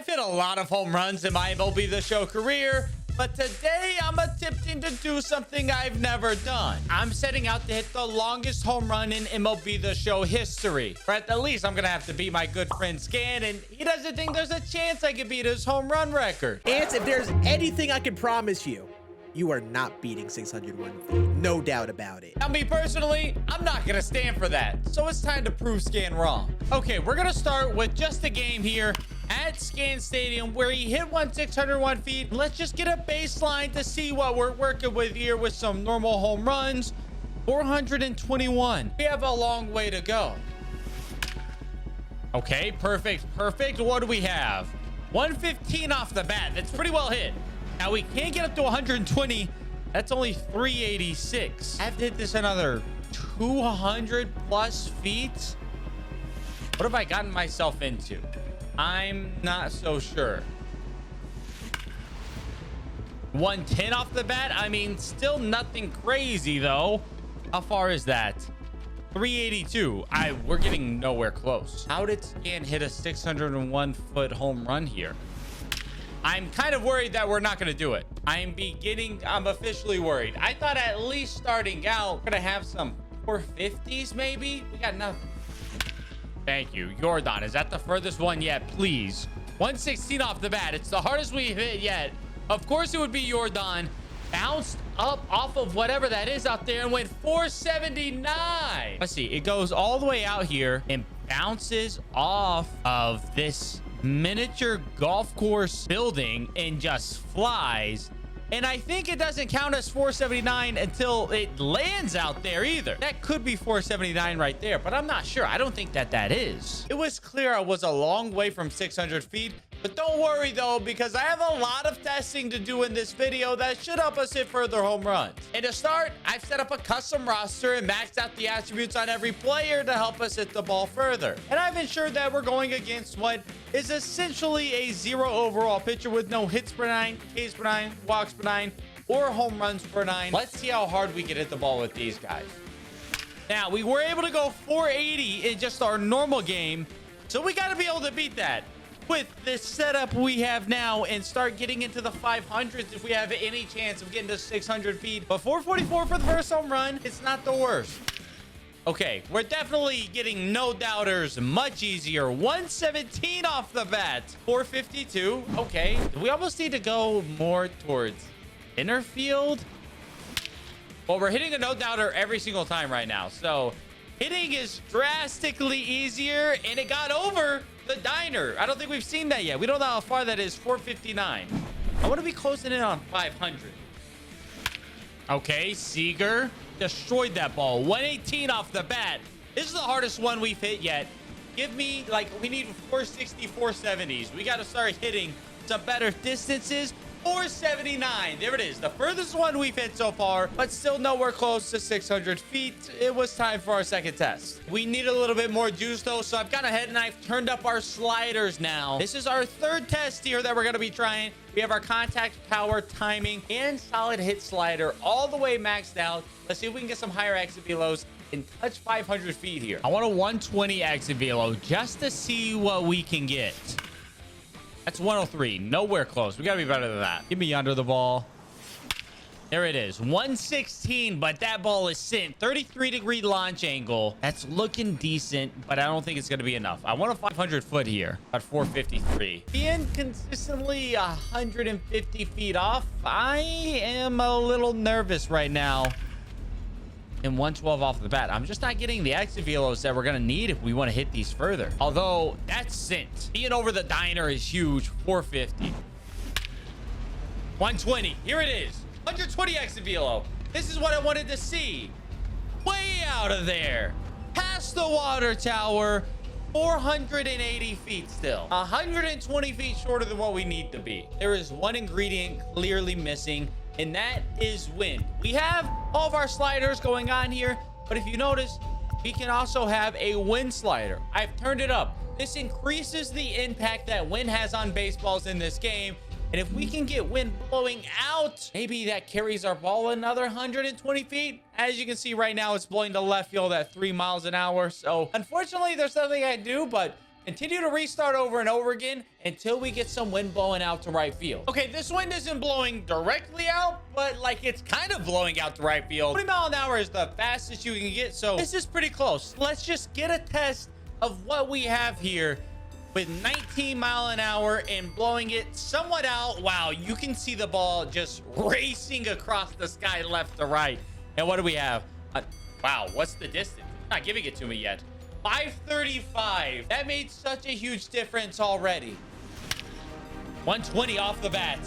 I've hit a lot of home runs in my MLB The Show career, but today I'm attempting to do something I've never done. I'm setting out to hit the longest home run in MLB The Show history. Or at the least, I'm going to have to beat my good friend Scann, and he doesn't think there's a chance I could beat his home run record. Ance, if there's anything I can promise you, you are not beating 601 feet. No doubt about it. Now, me personally, I'm not going to stand for that. So it's time to prove Scann wrong. Okay, we're going to start with just a game here at Scann Stadium where he hit 601 feet. Let's just get a baseline to see what we're working with here with some normal home runs. 421. We have a long way to go. Okay, perfect. What do we have? 115 off the bat. That's pretty well hit. Now, we can't get up to 120. That's only 386. I have to hit this another 200 plus feet. What have I gotten myself into? I'm not so sure. 110 off the bat. I mean, still nothing crazy, though. How far is that? 382. We're getting nowhere close. How did Scann hit a 601-foot home run here? I'm kind of worried that we're not going to do it. I'm officially worried. I thought at least starting out, we're going to have some 450s maybe. We got nothing. Thank you. Jordan, is that the furthest one yet? Please. 116 off the bat. It's the hardest we've hit yet. Of course it would be Jordan. Bounced up off of whatever that is out there and went 479. Let's see. It goes all the way out here and bounces off of this miniature golf course building and just flies. And I think it doesn't count as 479 until it lands out there either. That could be 479 right there, but I'm not sure. I don't think that is. It was clear I was a long way from 600 feet, but don't worry though, because I have a lot of testing to do in this video that should help us hit further home runs. And to start, I've set up a custom roster and maxed out the attributes on every player to help us hit the ball further. And I've ensured that we're going against what is essentially a 0 overall pitcher with no hits per 9, Ks per 9, walks per 9, or home runs per 9. Let's see how hard we can hit the ball with these guys. Now, we were able to go 480 in just our normal game, so we got to be able to beat that with this setup we have now and start getting into the 500s if we have any chance of getting to 600 feet. But 444 for the first home run, it's not the worst. Okay, we're definitely getting no doubters much easier. 117 off the bat. 452. Okay, we almost need to go more towards inner field. Well, we're hitting a no doubter every single time right now, so hitting is drastically easier, and it got over the diner. I don't think we've seen that yet. We don't know how far that is. 459. I want to be closing in on 500. Okay, Seager destroyed that ball. 118 off the bat. This is the hardest one we've hit yet. Give me, we need 460, 470s. We got to start hitting some better distances. 479. There it is. The furthest one we've hit so far, but still nowhere close to 600 feet. It was time for our second test. We need a little bit more juice though, so I've gone ahead and I've turned up our sliders now. This is our third test here that we're going to be trying. We have our contact, power, timing, and solid hit slider all the way maxed out. Let's see if we can get some higher exit velos and touch 500 feet here. I want a 120 exit velo just to see what we can get. That's 103. Nowhere close. We got to be better than that. Give me under the ball. There it is. 116, but that ball is sent. 33-degree launch angle. That's looking decent, but I don't think it's going to be enough. I want a 500 foot here at 453. Being consistently 150 feet off, I am a little nervous right now. And 112 off the bat. I'm just not getting the exit velos that we're going to need if we want to hit these further. Although, that's sent. Being over the diner is huge. 450. 120. Here it is. 120 exit velo. This is what I wanted to see. Way out of there. Past the water tower. 480 feet still. 120 feet shorter than what we need to be. There is one ingredient clearly missing, and that is wind. We have all of our sliders going on here, but if you notice, we can also have a wind slider. I've turned it up. This increases the impact that wind has on baseballs in this game. And if we can get wind blowing out, maybe that carries our ball another 120 feet. As you can see right now, it's blowing to left field at 3 miles an hour. So unfortunately, there's nothing I can do, but Continue to restart over and over again until we get some wind blowing out to right field. Okay, this wind isn't blowing directly out, but like it's kind of blowing out to right field. 20 mile an hour is the fastest you can get, so this is pretty close. Let's just get a test of what we have here with 19 mile an hour and blowing it somewhat out. Wow, you can see the ball just racing across the sky left to right. And what do we have? Wow, what's the distance? It's not giving it to me yet. 535. That made such a huge difference already. 120 off the bat.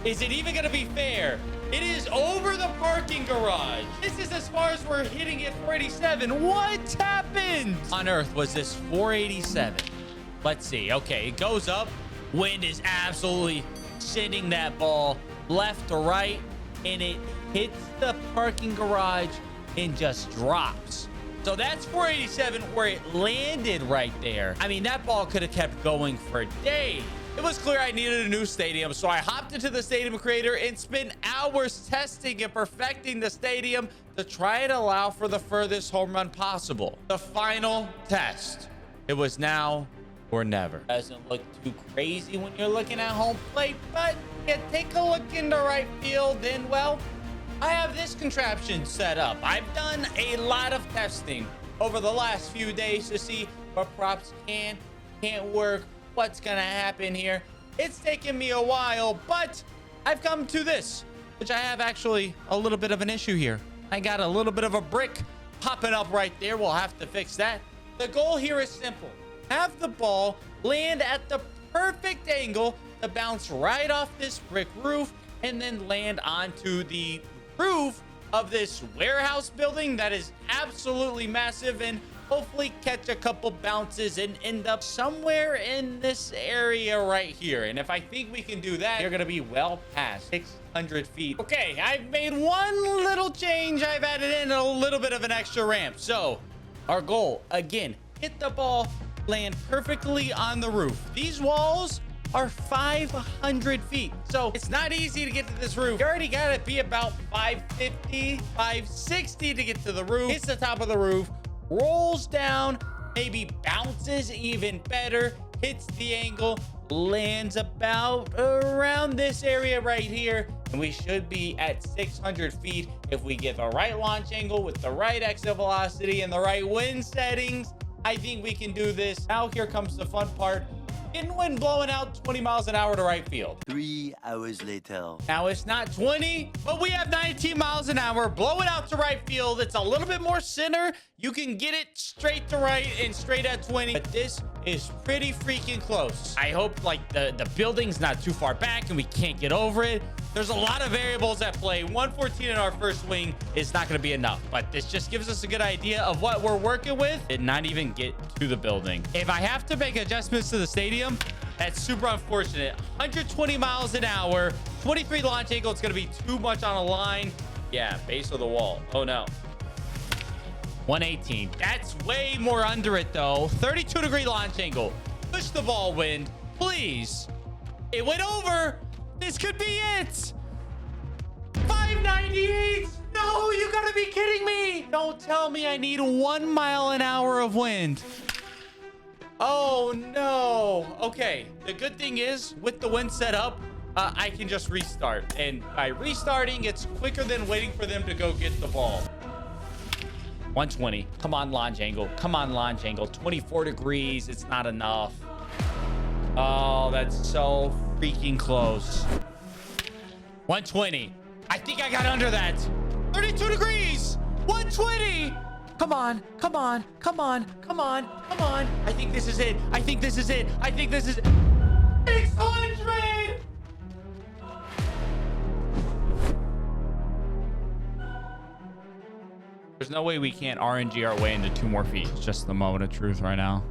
Is it even gonna be fair? It is over the parking garage. This is as far as we're hitting it. 487. What happened on earth was this 487? Let's see. Okay, it goes up. Wind is absolutely sending that ball left to right, and it hits the parking garage and just drops. So that's 487 where it landed right there. I mean, that ball could have kept going for days. It was clear I needed a new stadium, so I hopped into the stadium creator and spent hours testing and perfecting the stadium to try and allow for the furthest home run possible. The final test. It was now or never. Doesn't look too crazy when you're looking at home plate, but you take a look into right field and, well, I have this contraption set up. I've done a lot of testing over the last few days to see what props can't work, what's gonna happen here. It's taken me a while, but I've come to this, which I have actually a little bit of an issue here. I got a little bit of a brick popping up right there. We'll have to fix that. The goal here is simple. Have the ball land at the perfect angle to bounce right off this brick roof and then land onto the roof of this warehouse building that is absolutely massive, and hopefully catch a couple bounces and end up somewhere in this area right here. And if I think we can do that, you're gonna be well past 600 feet. Okay, I've made one little change. I've added in a little bit of an extra ramp. So our goal, again, hit the ball, land perfectly on the roof. These walls are 500 feet, so it's not easy to get to this roof. You already gotta be about 550, 560 to get to the roof. Hits the top of the roof, rolls down, maybe bounces even better, hits the angle, lands about around this area right here, and we should be at 600 feet if we get the right launch angle with the right exit velocity and the right wind settings. I think we can do this. Now here comes the fun part. Getting wind blowing out 20 miles an hour to right field. 3 hours later. Now it's not 20, but we have 19 miles an hour blowing out to right field. It's a little bit more center. You can get it straight to right and straight at 20, but this is pretty freaking close. I hope like the building's not too far back and we can't get over it. There's a lot of variables at play. 114 in our first swing is not going to be enough, but this just gives us a good idea of what we're working with and not even get to the building. If I have to make adjustments to the stadium, that's super unfortunate. 120 miles an hour, 23 launch angle. It's going to be too much on a line. Yeah, base of the wall. Oh no. 118. That's way more under it though. 32-degree launch angle. Push the ball, wind, please. It went over. This could be it. 598. No, you gotta be kidding me. Don't tell me I need 1 mile an hour of wind. Oh no. Okay, the good thing is with the wind set up, I can just restart, and by restarting it's quicker than waiting for them to go get the ball. 120. Come on, launch angle. Come on, launch angle. 24 degrees. It's not enough. Oh, that's so freaking close. 120. I think I got under that. 32 degrees. 120. Come on. Come on. Come on. Come on. Come on. I think this is it. I think this is it. I think this is it. 600. There's no way we can't RNG our way into 2 more feet. It's just the moment of truth right now.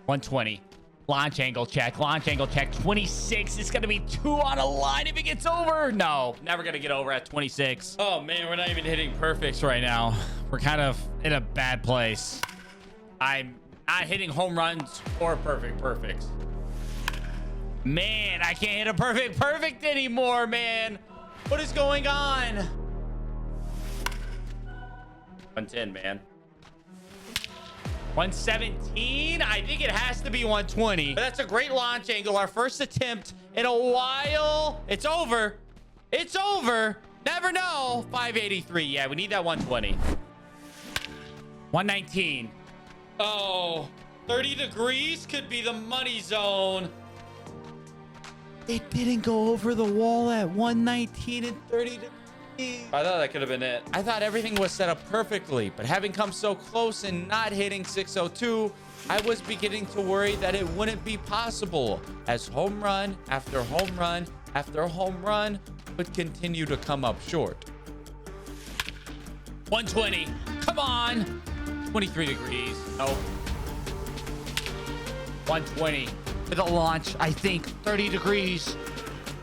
120. Launch angle check. Launch angle check. 26. It's going to be 2 on a line if it gets over. No, never going to get over at 26. Oh, man, we're not even hitting perfects right now. We're kind of in a bad place. I'm not hitting home runs or perfects. Man, I can't hit a perfect anymore, man. What is going on? 110, man. 117. I think it has to be 120. But that's a great launch angle. Our first attempt in a while. It's over. It's over. Never know. 583. Yeah, we need that 120. 119. Oh, 30 degrees could be the money zone. It didn't go over the wall at 119 and 30 degrees. I thought that could have been it. I thought everything was set up perfectly, but having come so close and not hitting 602, I was beginning to worry that it wouldn't be possible, as home run after home run after home run would continue to come up short. 120. Come on. 23 degrees. No. 120 for the launch. I think 30 degrees.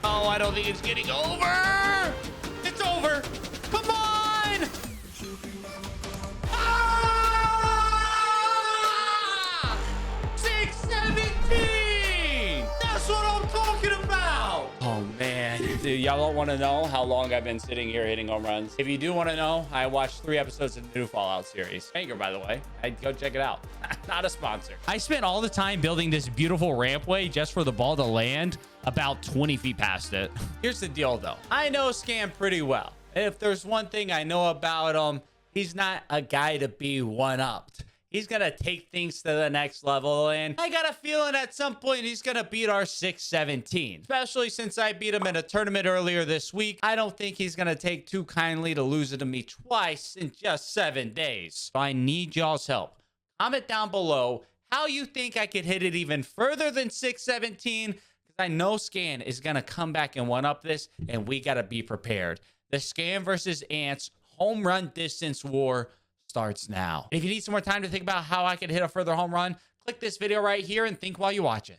Oh, I don't think it's getting over. It's over. Come on. Ah! 617. That's what I'm talking about. Oh, man. Dude, y'all don't want to know how long I've been sitting here hitting home runs. If you do want to know, I watched 3 episodes of the new Fallout series. Banger, by the way. I'd go check it out. Not a sponsor. I spent all the time building this beautiful rampway just for the ball to land about 20 feet past it. Here's the deal, though. I know Scann pretty well. If there's one thing I know about him, he's not a guy to be one-upped. He's going to take things to the next level, and I got a feeling at some point he's going to beat our 617. Especially since I beat him in a tournament earlier this week. I don't think he's going to take too kindly to losing to me twice in just 7 days. So I need y'all's help. Comment down below how you think I could hit it even further than 617, because I know Scann is going to come back and one-up this, and we got to be prepared. The Scann versus Ance home run distance war starts now. And if you need some more time to think about how I could hit a further home run, click this video right here and think while you watch it.